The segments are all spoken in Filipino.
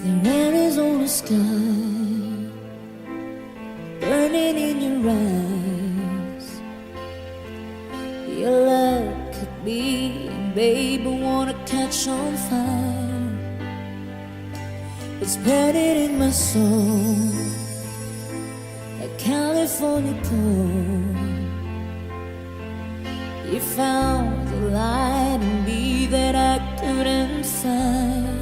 There is only sky burning in your eyes. Your love could be, and babe, I wanna catch on fire. It's burning in my soul, like California cold. You found the light in me that I couldn't find.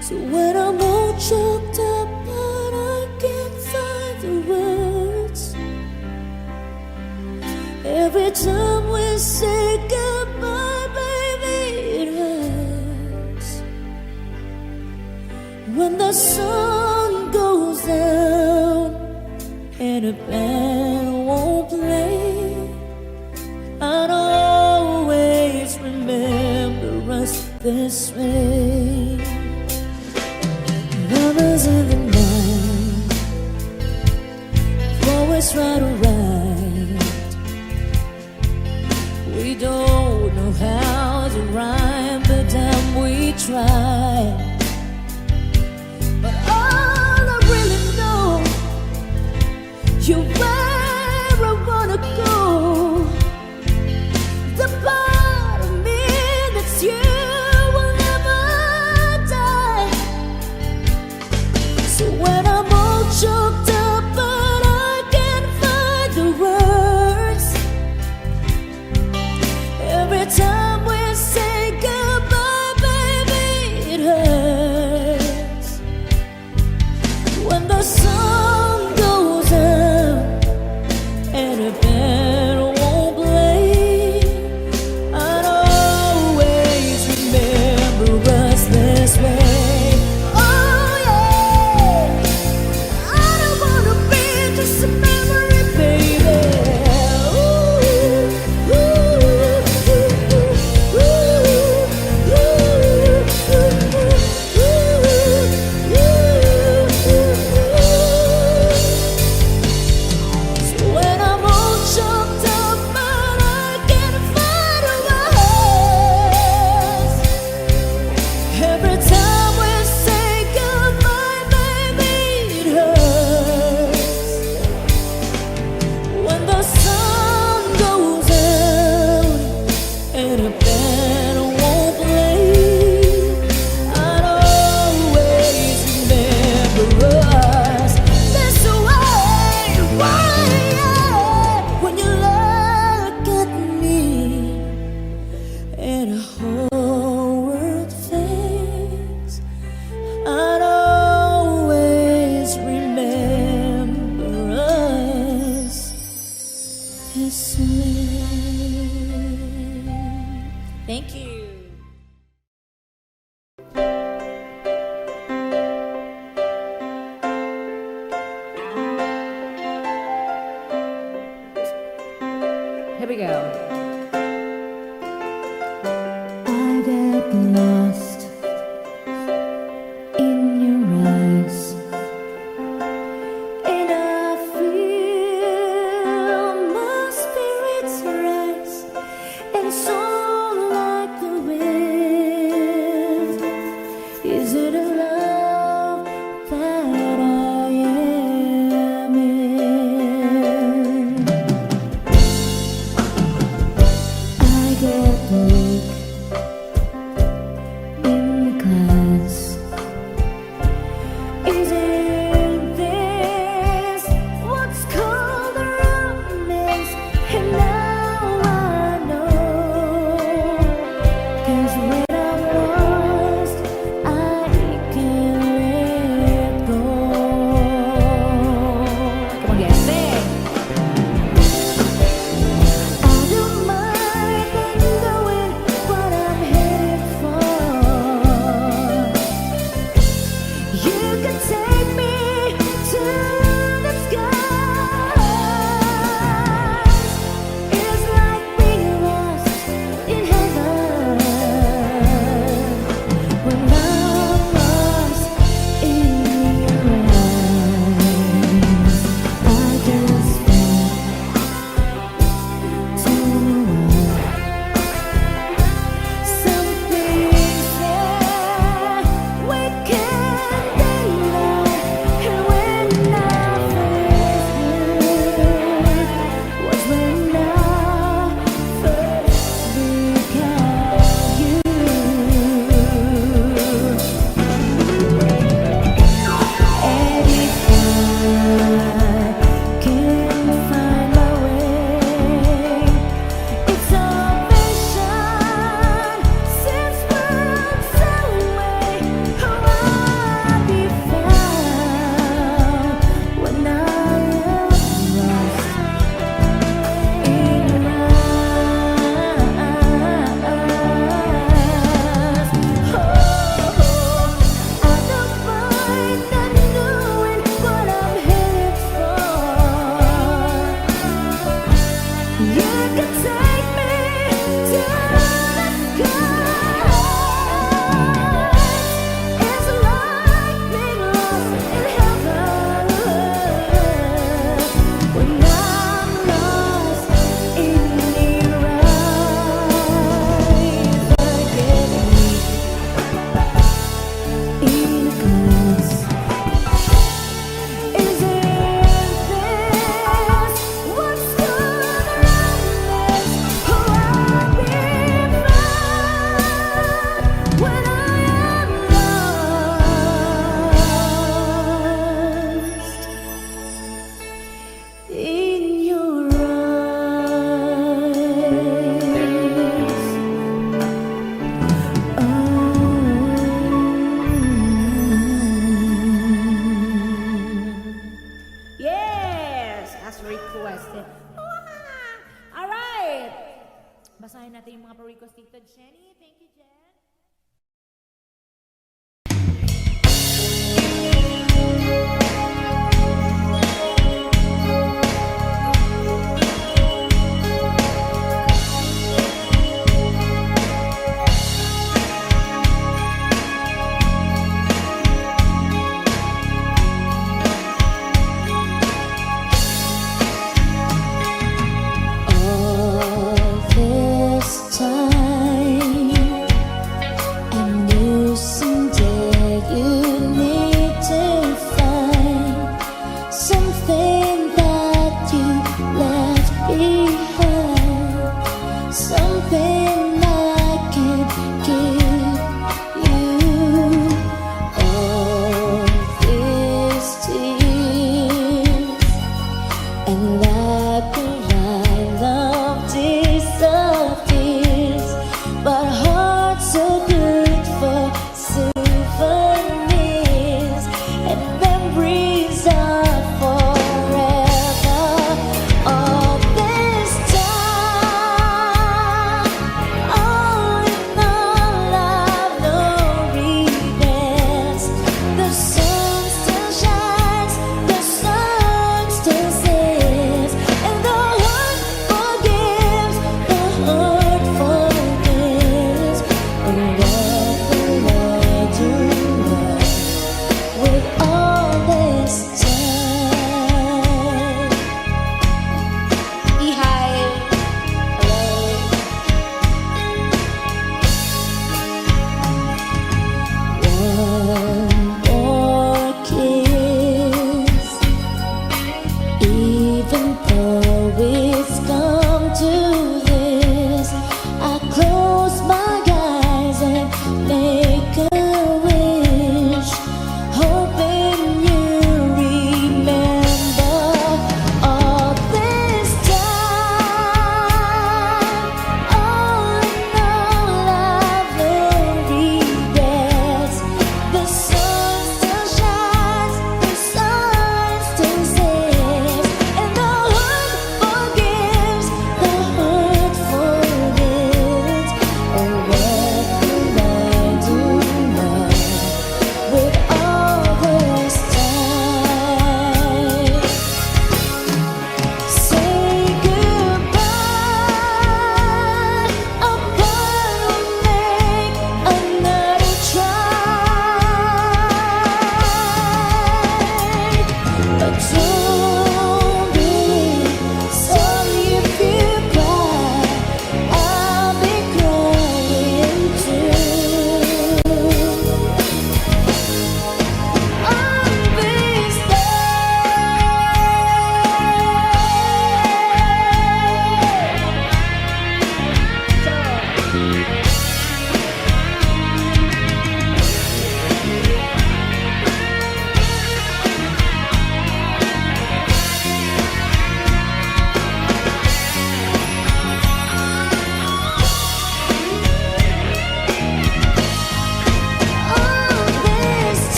So when I'm all choked up but I can't find the words, every time we say goodbye, baby, it hurts. When the sun goes down and a band won't play, I'd always remember us this way. Lovers in the night, always right or right. We don't know how to rhyme, but damn we try. But all I really know, you're where I wanna go. The part of me that's you will never die. So when I'm all choked up but I can't find the words, every time we say goodbye, baby, it hurts. When the sun goes out and a band won't play, I'd always remember us this way. Oh yeah, I don't wanna be just a memory, baby. Ooh, ooh, ooh, so when I'm all choked up but I can't find a words, every time we say goodbye, baby, it hurts. When the sun goes out and a band won't play, I'd always remember us this way. Why? When you look at me and a whole world fades, I'd always remember us this way. Thank you. Here we go. I get lost in your eyes, and I feel my spirits rise and soar like the wind. Is it a love that I am in? I get weak in the class. Isn't this what's called a romance? And now I know, 'cause when I'm lost, I can't let go. Come on, guys, sing. I don't mind not knowing what I'm headed for. You can take me to the skies. It's like being lost in heaven.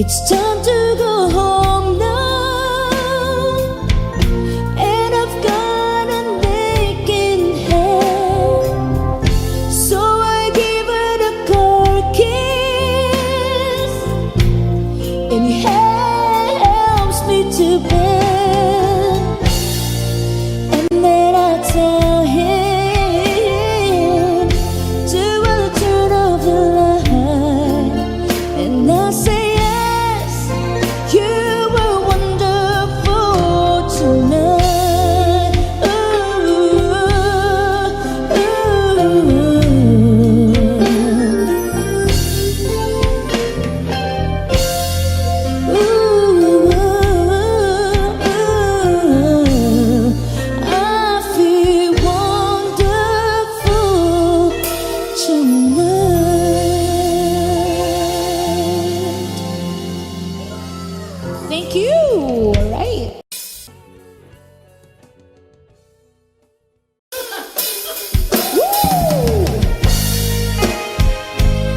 It's time to go home now, and I've got an aching head, so I give it a cold kiss, and it helps me to bed. And then I tell him to turn off the light, and I say yes, you were wonderful tonight. I feel wonderful tonight. Thank you. All right.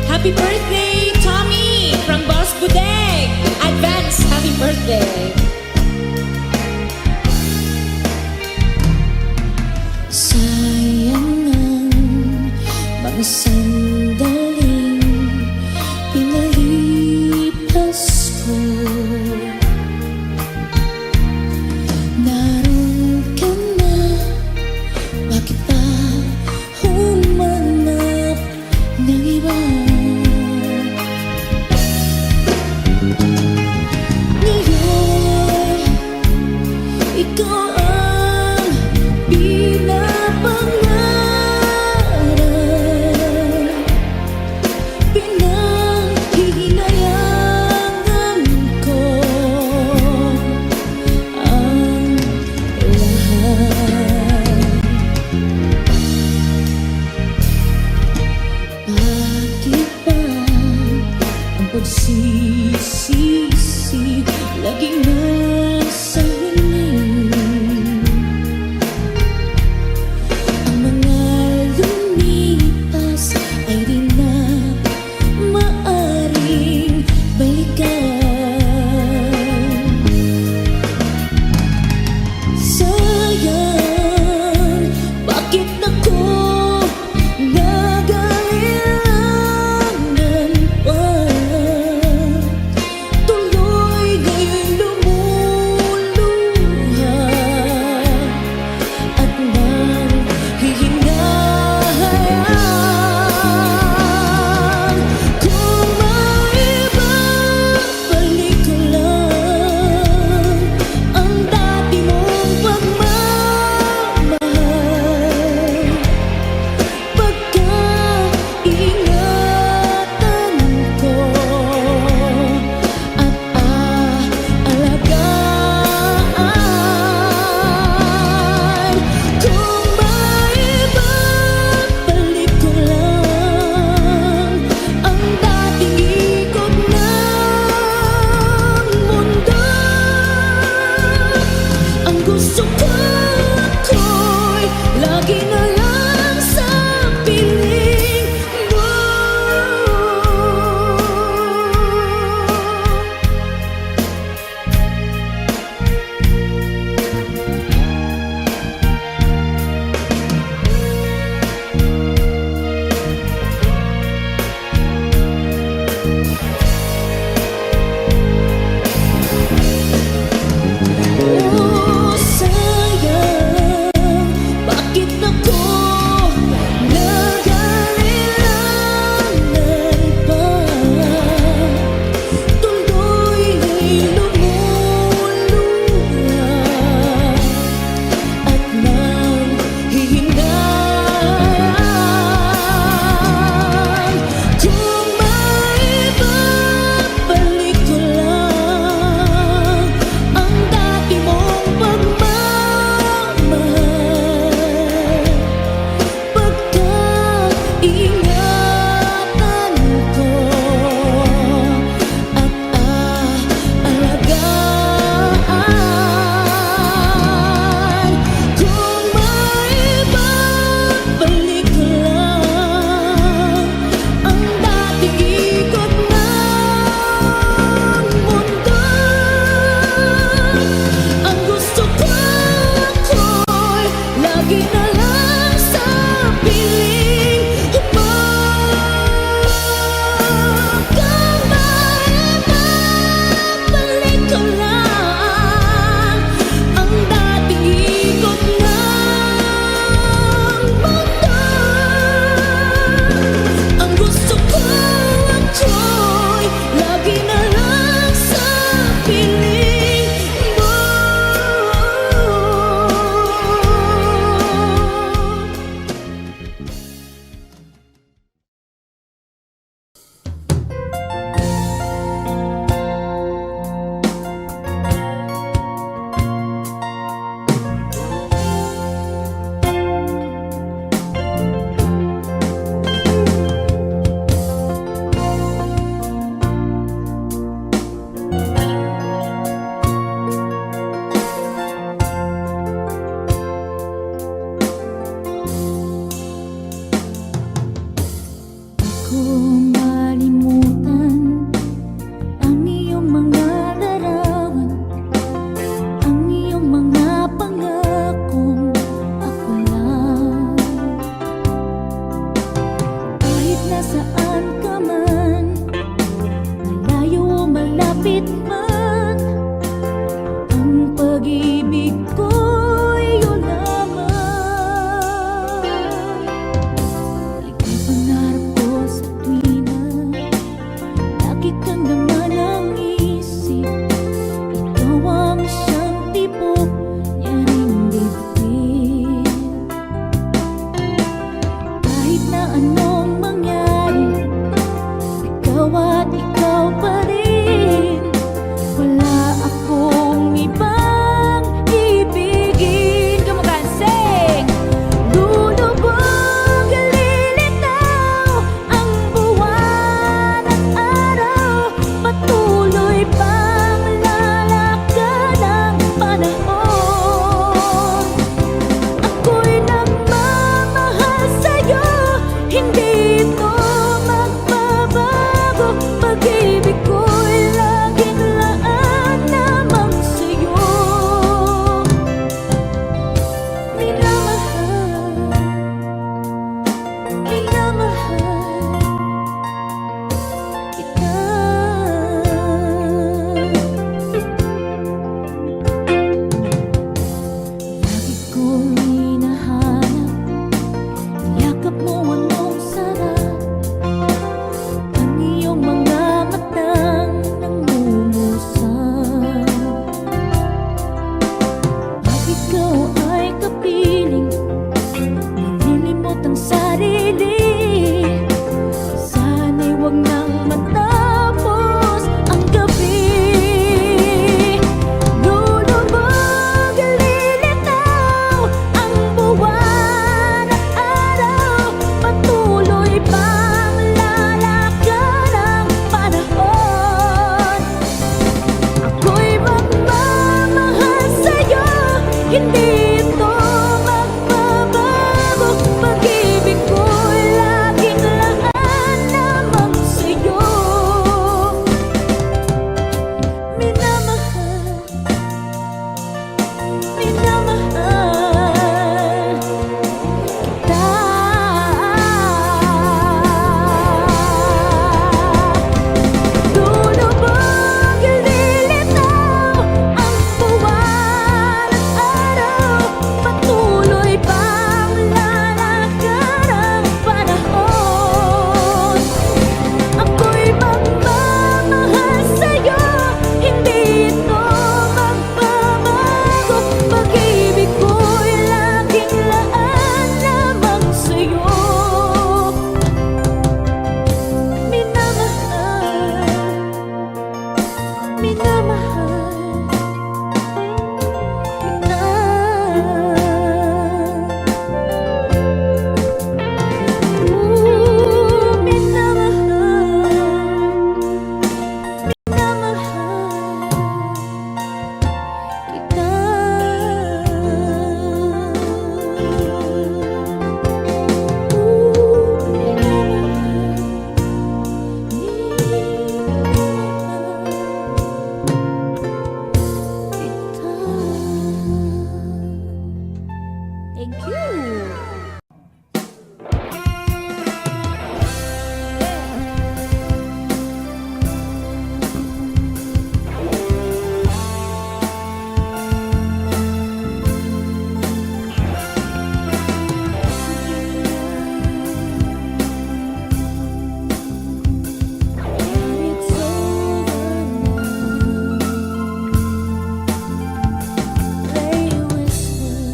Happy birthday, Tommy from Boss Budeg. Advance happy birthday. Sayang ang mga sandaling pinalipas ko. Naroon ka na, bakit pa humanap ng iba? Ngayon, ikaw ang pinapangarap lagi na lang sa piling mo. Kung maibabalik ko lang ang dating ikot ng mundo, ang gusto ko ako'y lagi na lang sa piling mo. Thank you. It's over now. They whisper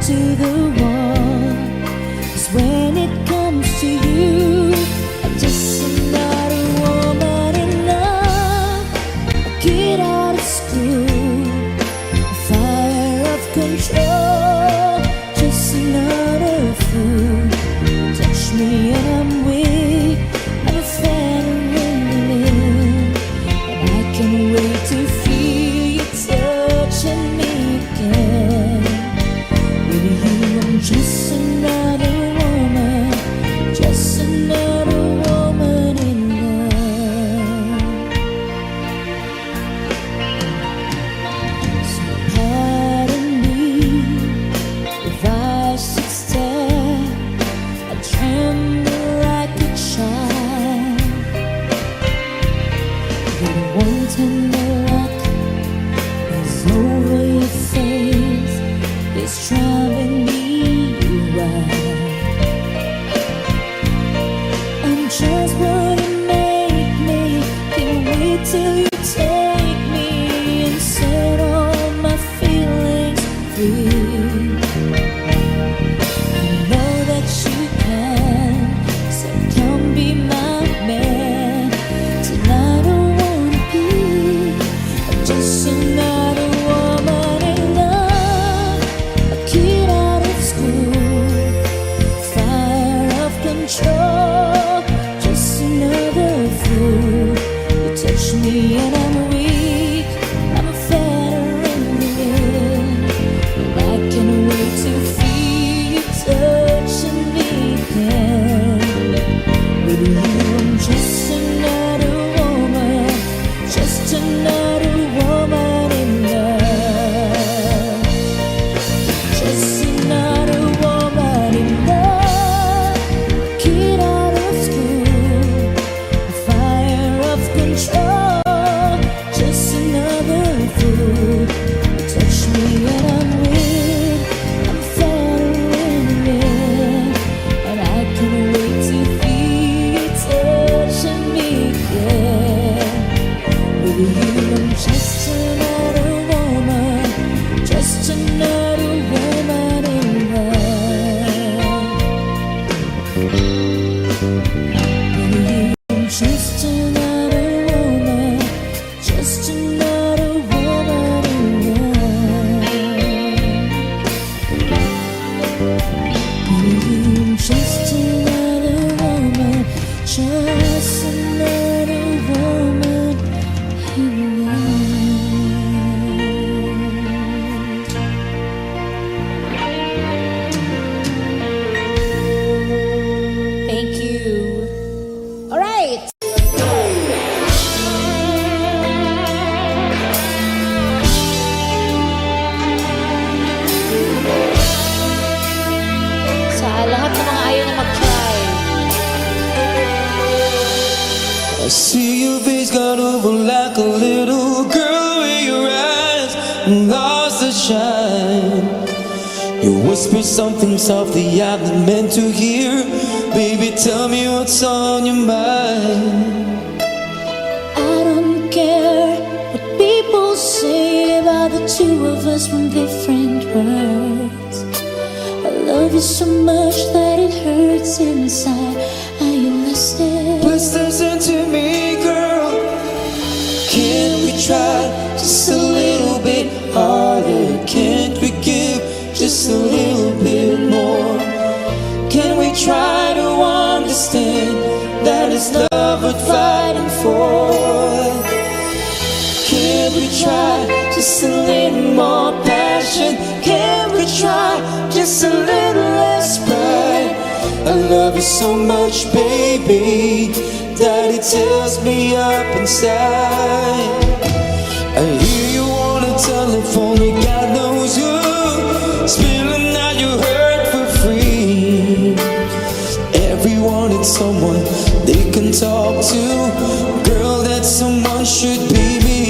to the wall. 'Cause when it comes to you, I'm just another woman in love. I get out of school, fire of control, just another fool. Touch me and I'm weak, I'm a feather in the wind, and I can't wait to feel you touching me again. With you I'm just another woman, just another woman in love. So pardon me if I should stare, I tremble like a child. But one tender look is over your face, it's driving me wild. I'm just what you make me, can't wait till you take me and set all my feelings free. I know that you can, so come be my man. Tonight I wanna be just another woman in love. A kid out of school, fire of control, just another fool. You touch me and I'm weak, I'm a feather in the wind, and I can't wait to feel you touching me again. With you I'm just another woman, just another woman in love. Just another woman in love. Kid out of school, fire of control, just another fool. You touch me and I'm weak, I'm a feather in the wind, and I can't wait to feel you touching me again. With you I'm just another woman, just another woman in love. With you I'm just another woman, just another woman in love. With you I'm just another woman, just another woman in love. Thank you. All right. Sa lahat ng mga ayaw na mag-try. I see your face got over like a little girl with your eyes and lost the shine. You whisper something softly I'm not meant to hear. Baby, tell me what's on your mind. I don't care what people say about the two of us from different worlds. I love you so much that it hurts inside. Are you listening? Please listen to me, girl. Can't we try just a little bit harder? Can't we give just a little bit more? Can we try to understand that it's love worth fighting for? Can we try just a little more passion? Can we try just a little less pride? I love you so much, baby, that it tears me up inside. I hear you on the telephone, and God knows you spilling out your hurt for free. Everyone and someone they can talk to. Girl, that someone should be me.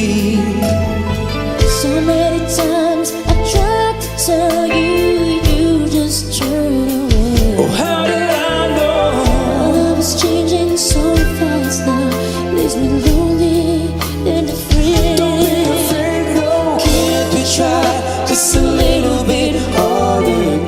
So many times I tried to tell you, you just turned away. Oh, how did I know? Our love is changing so fast now, leaves me lonely and afraid. Don't be afraid, no. Can't we try just a little bit harder?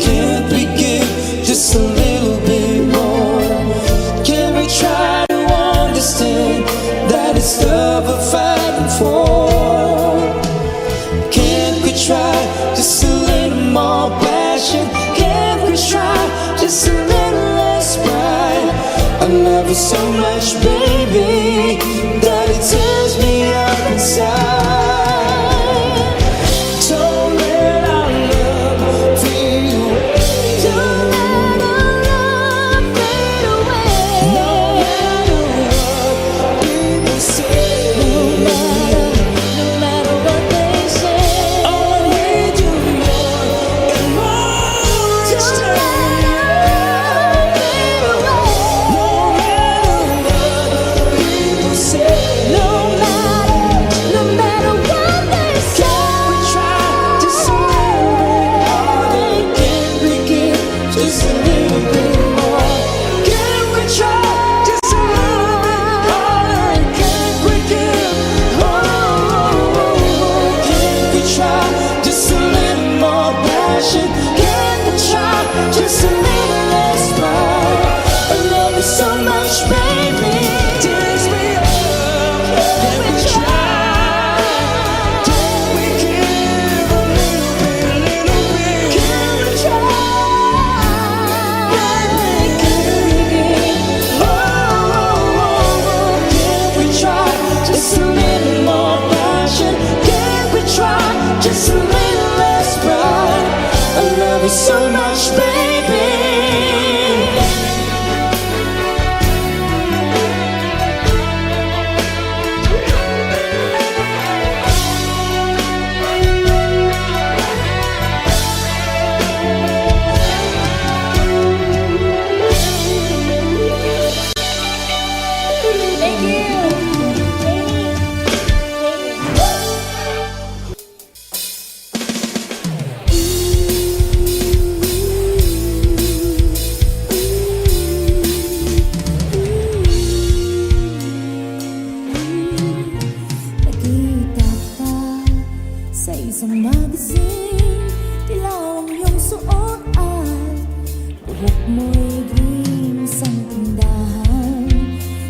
just a little more passion? Can we try just a little less pride? I love you so much, baby, that it tears me up inside. Don't let our love fade away. Don't let our love fade away. No matter what people say, No matter what they say. all I need you more and more each Don't let time. our love fade away. No matter what people say, No matter what they say. we try just a little bit harder. Can we give just a little bit more? Can we try just a little bit harder? Can we give? Can we try just a little more passion? Can we try just a little less pride? I love you so much, baby. Tears me up. Can we try? Can we give a little bit, a little bit? Can we try? Can we give? Can we try just a little more passion? Can we try just a little less pride? I love you so much, baby. Thank you. Nakita ka sa isang magazine, dilaw ang iyong suot at buhok mo'y green sa tindahan.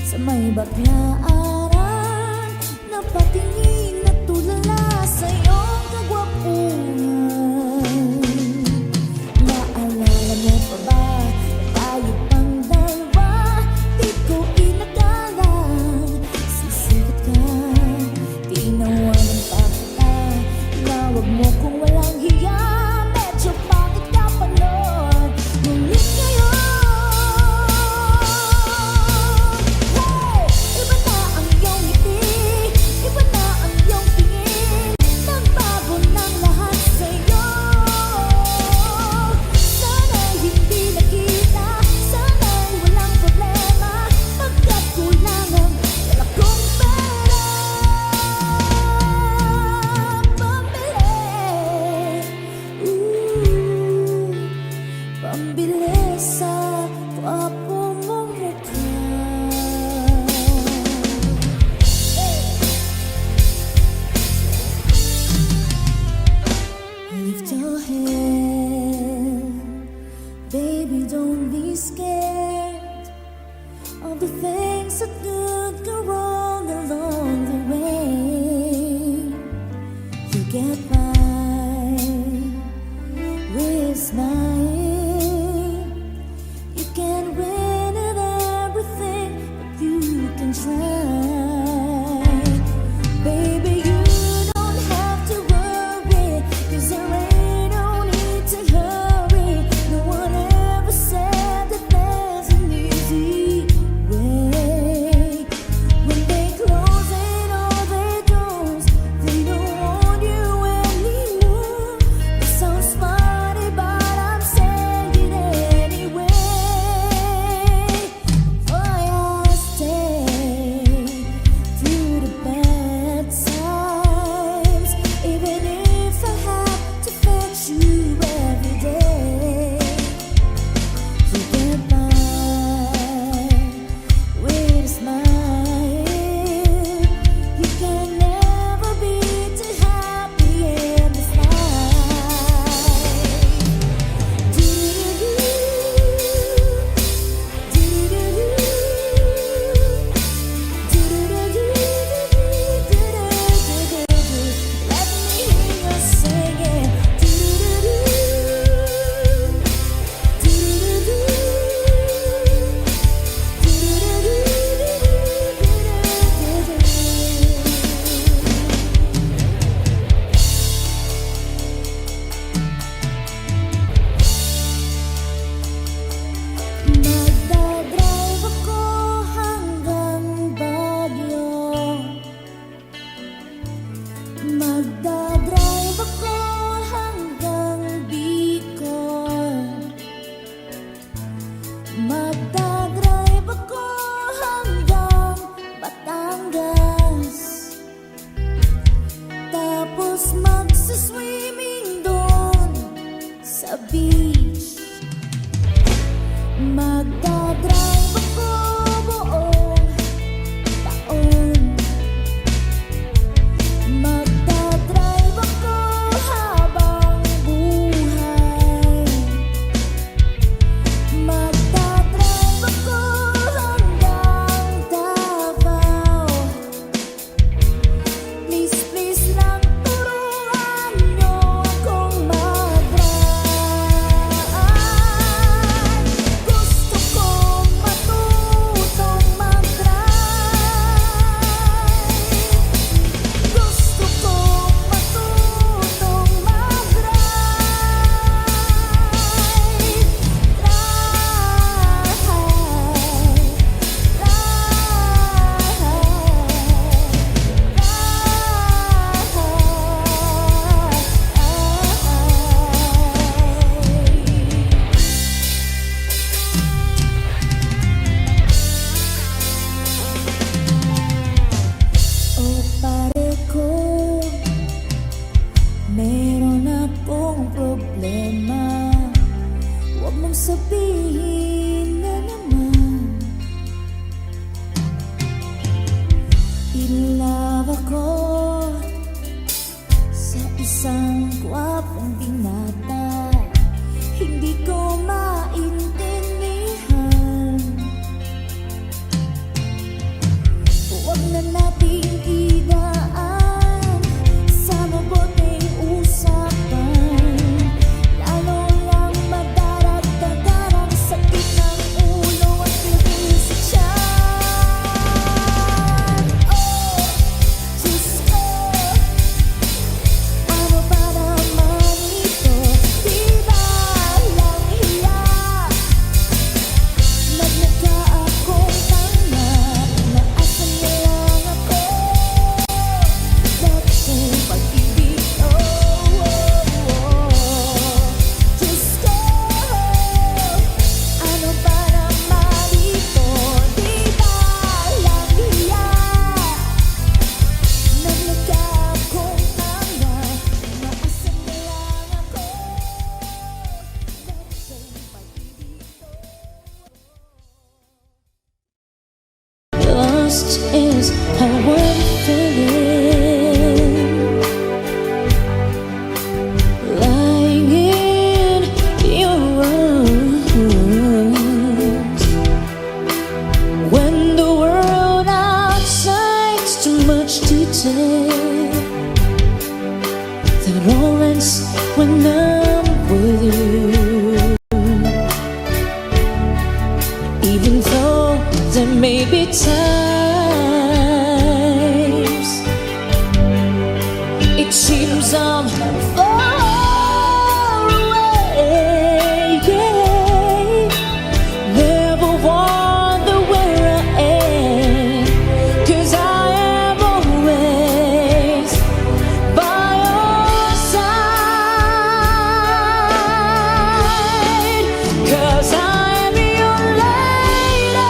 Sa may baklaran, napatingin at tulala sa iyong kagwapuhan. Naalala mo pa ba, tayo pang dalawa, di ko inakalang sisikat ka. Tinawanan pa kita, tinawag mo kung walang hiya, medyo bakit ka panood, ngunit ngayon, hey! Iba na ang iyong ngiti, iba na ang iyong tingin, nagbago ng lahat sa'yo. Sana'y hindi nakita, sana'y walang problema, pagkat kulang ang dala kong pera pambili sa gwapo mong mukha. Lift your head, baby, don't be scared of the things that could go wrong along the way. You get by with smiling. You can win at everything, but you can try. Baby, you don't have to worry, 'cause there ain't no need to hurry. No one ever said that there's an easy way. When they close in all their doors, they don't want you anymore. It sounds funny, but I'm beach. Magdadrive ako buong taon. Magdadrive ako habang buhay. Magdadrive ako hanggang Davao. Please, please lang turuan niyo akong mag-drive. Gusto kong matutong mag-drive. Gusto kong matutong Oh, pare ko, meron akong problema. Huwag mong sabihin na naman. In love ako sa isang gwapong binata. Hindi ko maintindihan. Huwag na nating idaan sa mabuting usapan. Lalo lang madaragdagan ang sakit ng ulo at libis sa tiyan. Oh, Diyos ko, ano ba naman ito? Di ba lang hiya? Nagmukha akong tanga, naasan na lang ako. Dating pag-ibig, oh, Diyos ko, ano ba naman ito? Di ba lang hiya? Nagmukha akong tanga, naasan na lang ako. Dating pag-ibig, Lost is how I'm feeling, lying in your arms. When the world outside's too much to take, that all ends when I'm with you. Even though there may be times it seems I'm far away, yeah. Never wonder where I am, 'cause I am always by your side, 'cause I am your lady.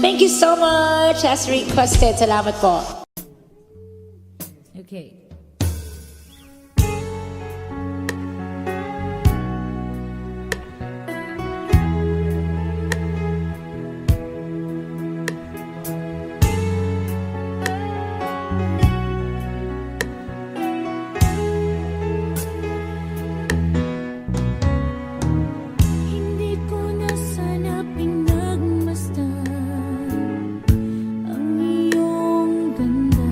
Thank you so much as requested. Salamat po. Okay. Hindi ko na sana pinagmasdan ang iyong ganda.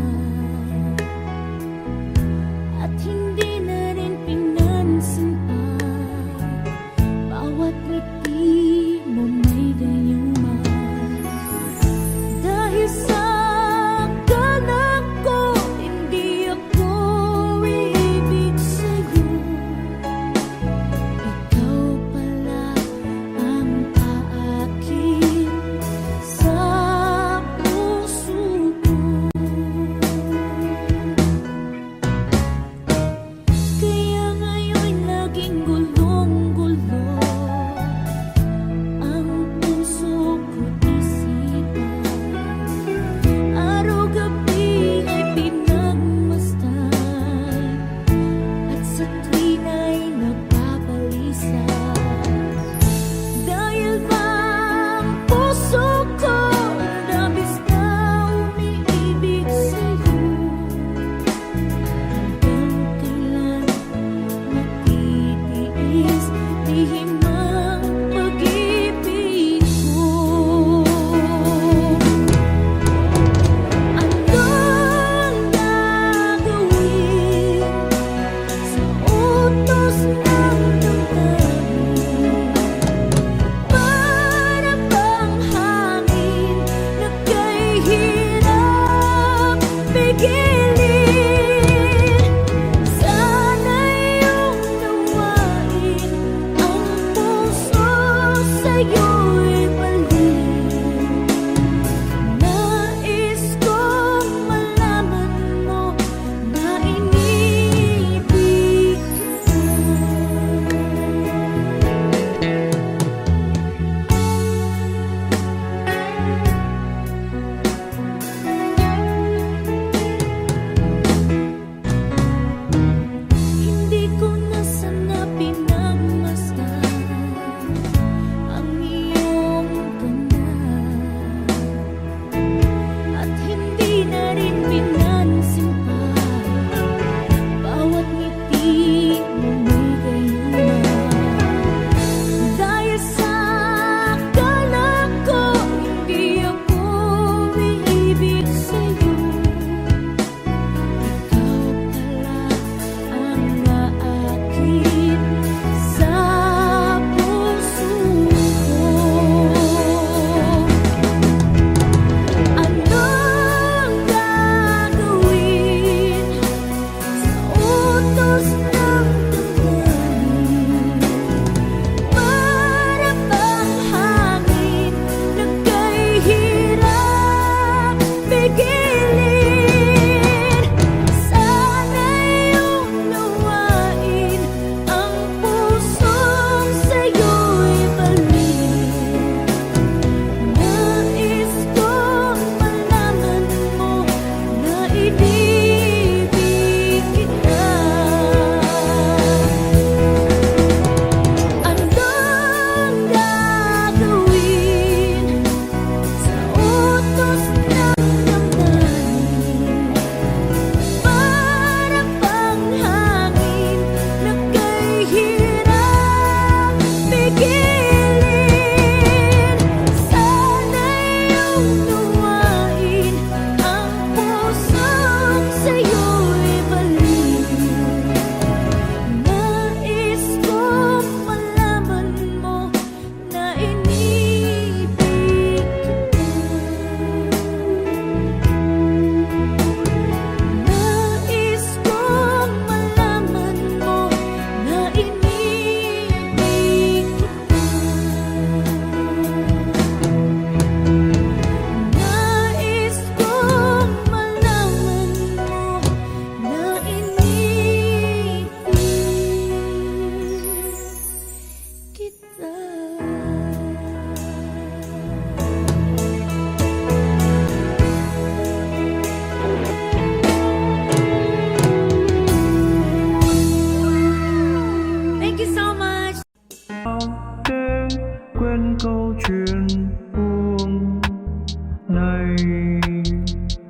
này.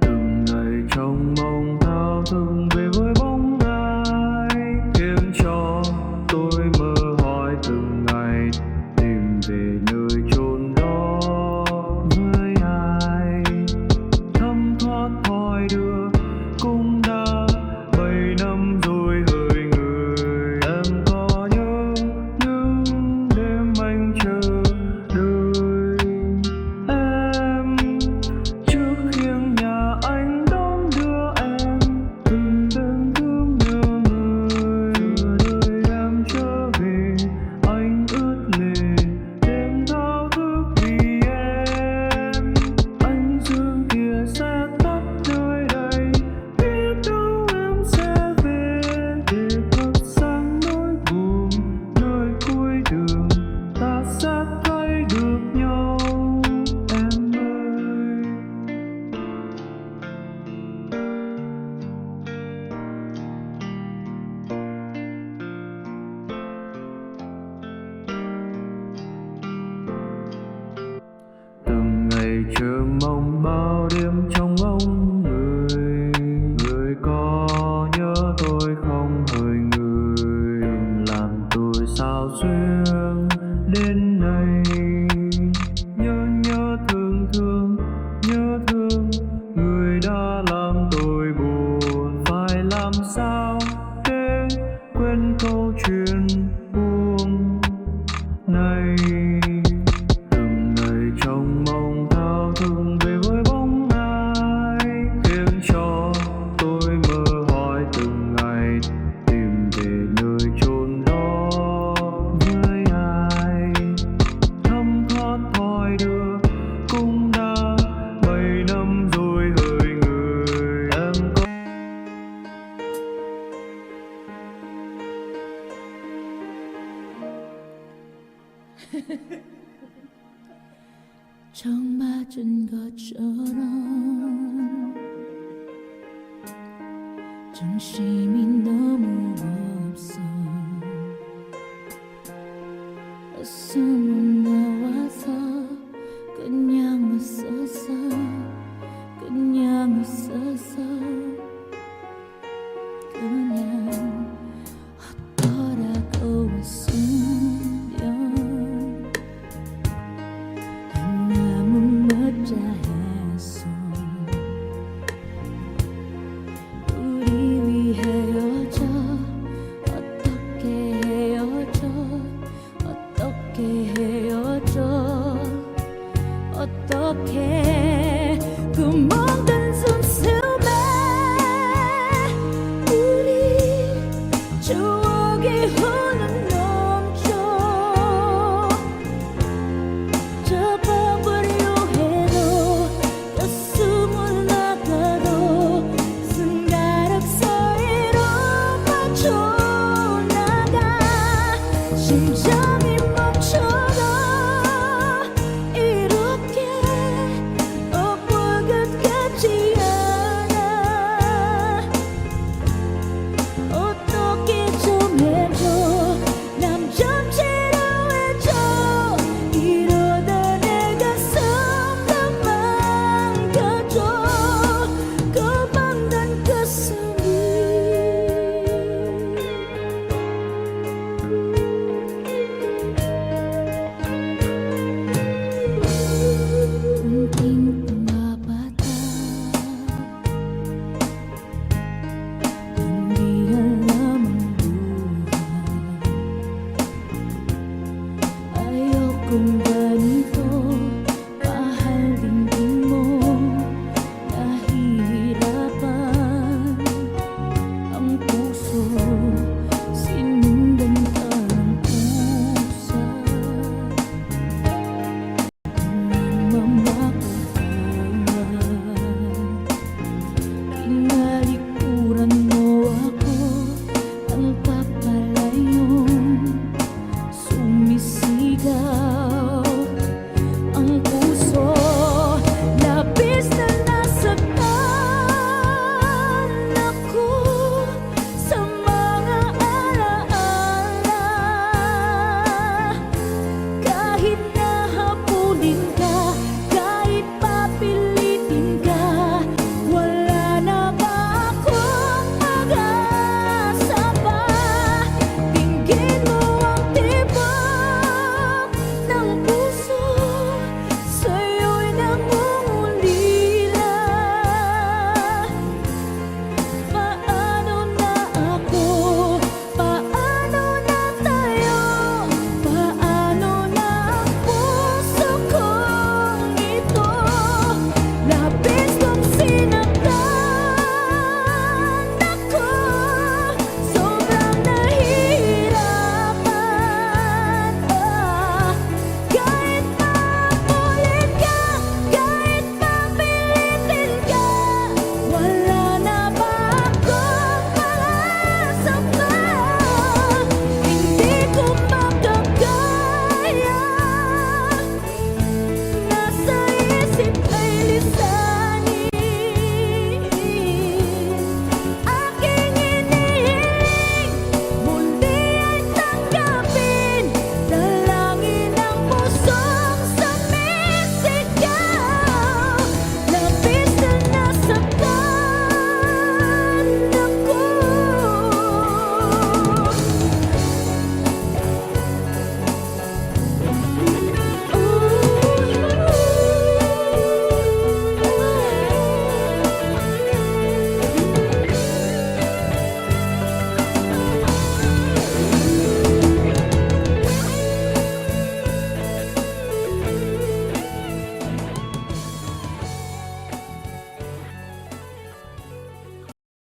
Từng ngày trong mong thao thức về với bóng ai, khiến cho tôi mơ hoài từng ngày tìm về nơi chốn đó với ai. Thấm thoát thoi đưa cũng đã 7 năm rồi hỡi người. Em có nhớ những đêm anh chờ đợi em trước khiêng nhà anh đón đưa em, từng đêm thương nhớ người. Chờ đợi em trở về anh ướt lệ đêm thao thức vì em. Ánh dương kia sẽ tắt nơi đây, biết đâu em sẽ về để thắp sáng nỗi buồn nơi cuối đường. Ta sẽ thấy được nhau em ơi. Từng ngày chờ mong bao đêm trong ngóng người. Người có nhớ tôi không hỡi người? Đừng làm tôi sao xuyên đến nay. Nhớ nhớ thương thương, nhớ thương người đã làm tôi buồn. Phải làm sao để quên câu chuyện buồn này. Từng ngày trong mong thao thức về với bóng ai, khiến cho tôi mơ hoài từng ngày tìm về nơi chốn đó với ai. Thấm thoát thoi đưa cũng đã 7 năm rồi hỡi người. Em có 처음 맞은 것처럼 정신이 너무 없어. 소문